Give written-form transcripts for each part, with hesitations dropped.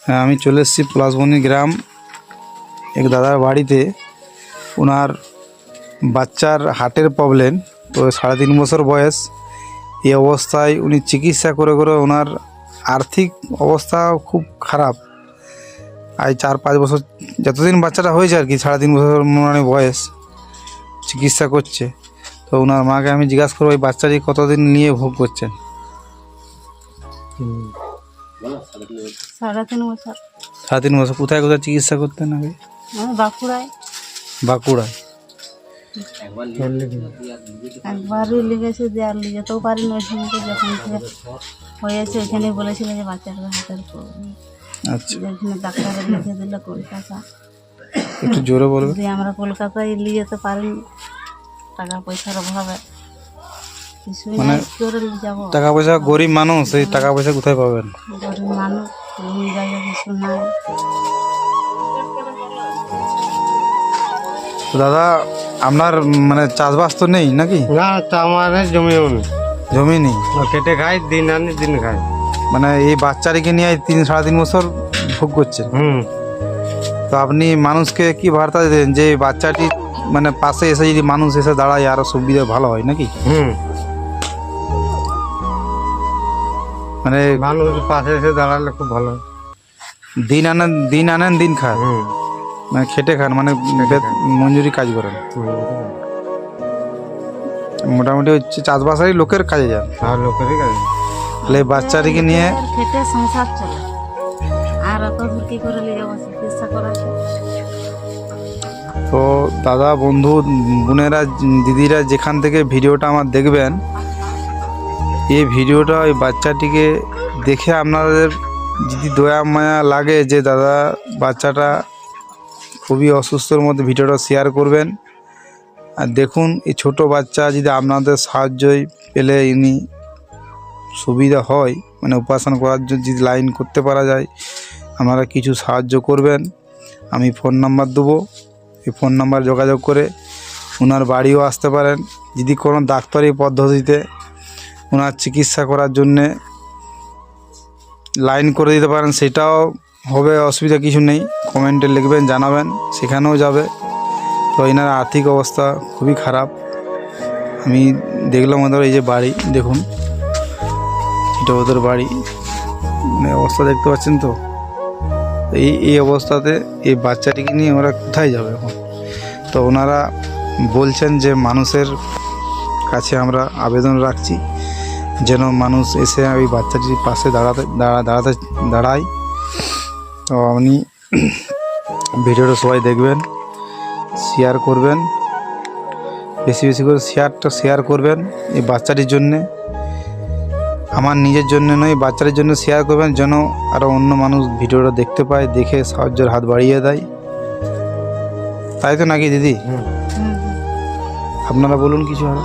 হ্যাঁ, আমি চলে এসেছি পলাশবনি গ্রাম এক দাদার বাড়িতে। ওনার বাচ্চার হার্টের প্রবলেম, তো 3.5 বছর বয়স। এই অবস্থায় উনি চিকিৎসা করে করে ওনার আর্থিক অবস্থা খুব খারাপ। আজ 4-5 বছর যতদিন বাচ্চাটা হয়েছে আর কি, 3.5 বছর মানে বয়স, চিকিৎসা করছে। তো ওনার মাকে আমি জিজ্ঞাসা করবো এই বাচ্চাটি কতদিন নিয়ে ভোগ করছেন। 3.5 বছর। 3.5 বছর। কোথায় কোথায় চিকিৎসা করতেন আগে? বাঁকুড়ায়। বাঁকুড়ায়। একবারই লিখেছে যে আর যেতেও পারি না, ওইখানে যখন থেকে হয়েছে ওইখানে বলেছিল যে বাচ্চাটার হাতের প্রবলেম। আচ্ছা, ওইখানে ডাক্তারের লিখে দিল কলকাতা। একটু জোরে বলবে। দিয়ে আমরা কলকাতায় নিয়ে যেতে পারিনি, টাকা পয়সার অভাবে। কিছুই মানে নাই, কি করে যাবো? টাকা পয়সা, গরিব মানুষ, এই টাকা পয়সা কোথায় পাবেন? গরিব মানুষ, জমি জায়গা কিছু নাই। তো দাদা, আপনার মানে চাষবাস তো নেই নাকি? না, তা আমাদের জমি নেই, জমি নেই। খেটে খাই, দিন আনি দিন খাই। মানে এই বাচ্চাটিকে নিয়ে 3-3.5 বছর ভোগ করছেন। তো আপনি মানুষকে কি বার্তা দেন যে এই বাচ্চাটি মানে পাশে এসে যদি মানুষ এসে দাঁড়ায় আরো সুবিধা ভালো হয় নাকি? মানে মানুষ পাশে এসে দাঁড়ালে খুব ভালো হয়। দিন আনেন দিন খান, মানে খেটে খান, মানে মজুরি কাজ করেন, মোটামুটি হচ্ছে চাষবাসেরই লোকের কাজে যান। আর লোকেরই কাজ। তাহলে এই বাচ্চাটিকে নিয়ে খেটে সংসার চলে, আর অত দূর কি করে নিয়ে যাবো চিকিৎসা করাতে? তো দাদা, বন্ধু, বোনেরা, দিদিরা যেখান থেকে ভিডিওটা আমার দেখবেন, এই ভিডিওটা ওই বাচ্চাটিকে দেখে আপনাদের যদি দয়া মায়া লাগে যে দাদা বাচ্চাটা খুবই অসুস্থর মধ্যে, ভিডিওটা শেয়ার করবেন। আর দেখুন, এই ছোট বাচ্চা যদি আপনাদের সাহায্যই পেলে ইনি সুবিধা হয়, মানে উপাসনা করার জন্য যদি লাইন করতে পারা যায়, আপনারা কিছু সাহায্য করবেন। আমি ফোন নাম্বার দেবো, এই ফোন নাম্বার যোগাযোগ করে ওনার বাড়িও আসতে পারেন। যদি কোনো ডাক্তারি পদ্ধতিতে ওনার চিকিৎসা করার জন্যে লাইন করে দিতে পারেন, সেটাও হবে, অসুবিধা কিছু নেই। কমেন্টে লিখবেন, জানাবেন, সেখানেও যাবে। তো এনার আর্থিক অবস্থা খুবই খারাপ। আমি দেখলাম ওদের এই যে বাড়ি, দেখুন এটা ওদের বাড়ি, মানে অবস্থা দেখতে পাচ্ছেন তো। এই অবস্থাতে এই বাচ্চাটিকে নিয়ে ওরা কোথায় যাবে এখন? তো ওনারা বলছেন যে মানুষের কাছে আমরা আবেদন রাখছি যেন মানুষ এসে ওই বাচ্চাটির পাশে দাঁড়ায়। তো আপনি ভিডিওটা সবাই দেখবেন, শেয়ার করবেন, বেশি বেশি করে শেয়ার করবেন এই বাচ্চাটির জন্যে। আমার নিজের জন্য নয়, বাচ্চাটির জন্য শেয়ার করবেন, যেন আরও অন্য মানুষ ভিডিওটা দেখতে পায়, দেখে সাহায্যের হাত বাড়িয়ে দেয়। তাই তো নাকি দিদি? আপনারা বলুন কিছু, আরো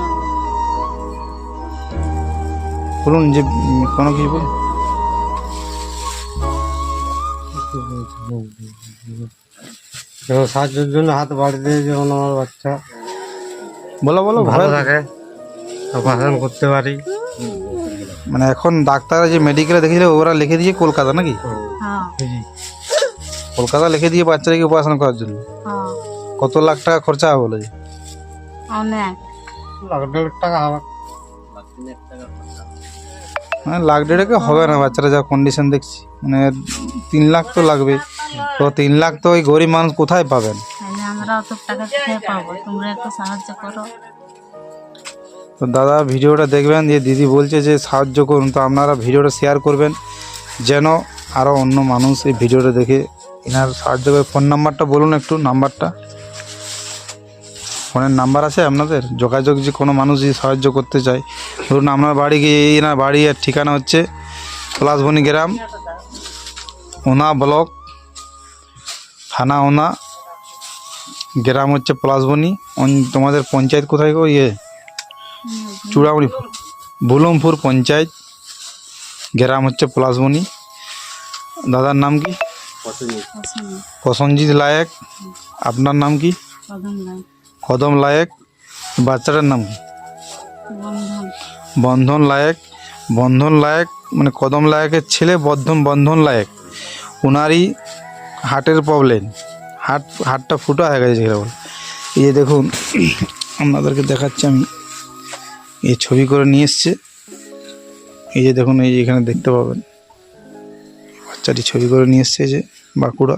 বলুন, যে কোনো কিছু বলুন। সাহায্যের জন্য হাত বাড়ি দিয়ে, যেমন আমার বাচ্চা বলো ভালো ভয় থাকে, অপারেশন করতে পারি। মানে এখন ডাক্তাররা যে মেডিকেলে দেখেছিল ওরা লিখে দিয়ে কলকাতা নাকি? হ্যাঁ, কলকাতা লিখে দিয়ে বাচ্চাটাকে অপারেশন করার জন্য হ্যাঁ, কত লাখ টাকা খরচা হবে বলে? অনেক। লাখ টাকা হবে। মানে 1.5 লাখ হবে না, বাচ্চারা যা কন্ডিশন দেখছি, মানে 3 লাখ তো লাগবে। তো 3 লাখ তো ওই গরিব মানুষ কোথায় পাবেন? তাহলে আমরা অত টাকা কোথায় পাবো? তোমরা একটু সাহায্য করো। তো দাদা ভিডিওটা দেখবেন, যে দিদি বলছে যে সাহায্য করুন, তো আপনারা ভিডিওটা শেয়ার করবেন যেন আরও অন্য মানুষ এই ভিডিওটা দেখে এনার সাহায্য করে। ফোন নাম্বারটা বলুন একটু, নাম্বারটা, ফোনের নাম্বার আছে আপনাদের? যোগাযোগ যে কোনো মানুষ যদি সাহায্য করতে চায়, ধরুন আপনার বাড়ি গিয়ে, এনার বাড়ি আর ঠিকানা হচ্ছে পলাশবনি গ্রাম, ওনা ব্লক, থানা ওনা, গ্রাম হচ্ছে পলাশবনি। তোমাদের পঞ্চায়েত কোথায় গো? চূড়ামণি, বুলমপুর পঞ্চায়েত, গ্রাম হচ্ছে পলাশবনি। দাদার নাম কি? প্রসেনজিৎ লায়েক। আপনার নাম কি? কদম লায়েক। বাচ্চাটার নাম কি? বন্ধন লায়েক। বন্ধন লায়েক মানে কদম লায়েকের ছেলে বন্ধন লায়েক। ওনারই হার্টের প্রবলেম, হার্টটা ফুটো হয়ে গেছে যেটা বলে। এই যে দেখুন, আপনাদেরকে দেখাচ্ছি আমি, এই ছবি করে নিয়ে এসছে। এই যে দেখুন, এই যে এখানে দেখতে পাবেন বাচ্চাটি ছবি করে নিয়ে এসছে, যে বাঁকুড়া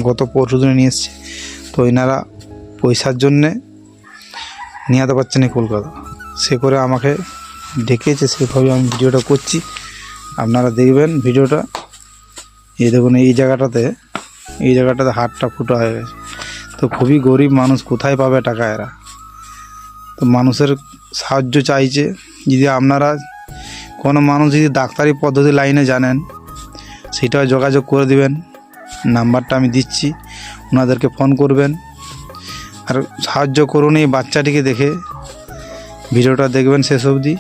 গত পরশু দিনে নিয়ে এসছে। তো এনারা পয়সার জন্যে নিয়ে যেতে পারছে না কলকাতা, সে করে আমাকে ডেকেছে, সেভাবে আমি ভিডিওটা করছি, আপনারা দেখবেন ভিডিওটা। এই দেখুন, এই জায়গাটাতে হাড়টা ফুটো হয়ে গেছে। তো খুবই গরিব মানুষ, কোথায় পাবে টাকা এরা? তো মানুষের সাহায্য চাইছে। যদি আপনারা কোনো মানুষ যদি ডাক্তারি পদ্ধতি লাইনে জানেন, সেটাও যোগাযোগ করে দিবেন, নাম্বারটা আমি দিচ্ছি, ওনাদেরকে ফোন করবেন আর সাহায্য করুন। এই বাচ্চাটিকে দেখে ভিডিওটা দেখবেন শেষ অবধি,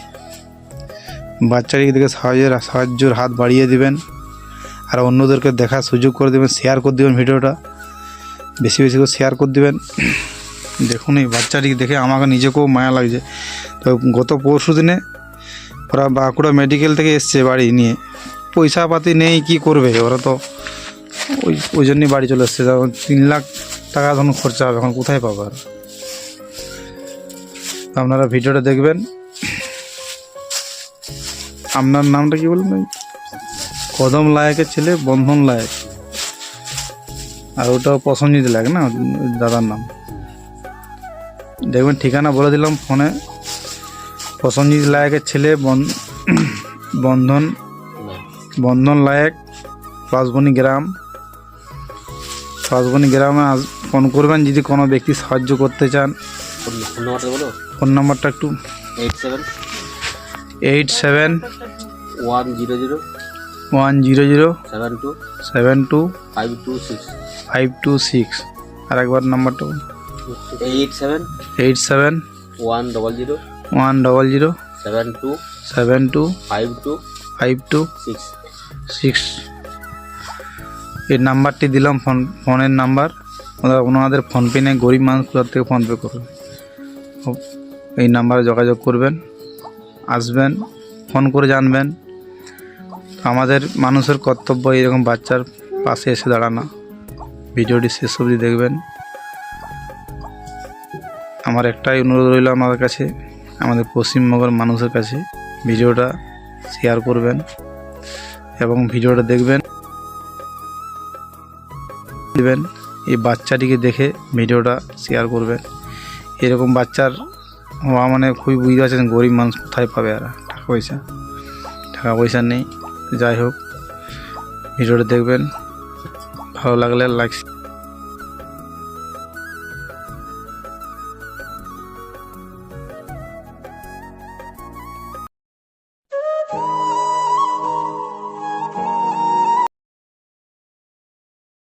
বাচ্চাটিকে দেখে সাহায্যের হাত বাড়িয়ে দিবেন আর অন্যদেরকে দেখার সুযোগ করে দেবেন, শেয়ার করে দেবেন ভিডিওটা, বেশি বেশি করে শেয়ার করে দেবেন। দেখুন, এই বাচ্চাটিকে দেখে আমাকে নিজেকেও মায়া লাগছে। তো গত পরশু দিনে ওরা বাঁকুড়া মেডিকেল থেকে এসছে বাড়ি নিয়ে, পয়সা পাতি নেই, কি করবে ওরা? তো ওই জন্যই বাড়ি চলে এসছে। 3 লাখ টাকা তখন খরচা হবে, এখন কোথায় পাবে আর? আপনারা ভিডিওটা দেখবেন। আপনার নামটা কি বলবেন? কদম লায়কের ছেলে বন্ধন লায়ক, আর ওটাও প্রসঞ্জিৎ লায়ক না, দাদার নাম। দেখবেন, ঠিকানা বলে দিলাম ফোনে। প্রসঞ্জিৎ লায়কের ছেলে বন্ধন লায়ক, পাঁচবনি গ্রামে ফোন করবেন যদি কোনো ব্যক্তি সাহায্য করতে চান। ফোন নাম্বারটা একটু 87-100-72-526। আর একবার নাম্বারটা 87-100-72-526। এই নাম্বারটি দিলাম, ফোনের নাম্বার। ওনাদের ফোনপে নেই, গরিব মানুষ কোথার থেকে ফোনপে করবে? এই নাম্বারে যোগাযোগ করবেন, আসবেন, ফোন করে জানবেন। আমাদের মানুষের কর্তব্য এরকম বাচ্চার পাশে এসে দাঁড়ানো। ভিডিওটি শেষ অবধি দেখবেন। আমার একটাই অনুরোধ রইল আমাদের কাছে, আমাদের পশ্চিমবঙ্গের মানুষের কাছে, ভিডিওটা শেয়ার করবেন এবং ভিডিওটা দেখবেন। এই বাচ্চাটিকে দেখে ভিডিওটা শেয়ার করবেন। এরকম বাচ্চার হওয়া মানে খুবই বুঝতে পারছেন, গরিব মানুষ কোথায় পাবে আর টাকা পয়সা নেই। যাই হোক, ভিডিওটা দেখবেন, ভালো লাগলে লাইক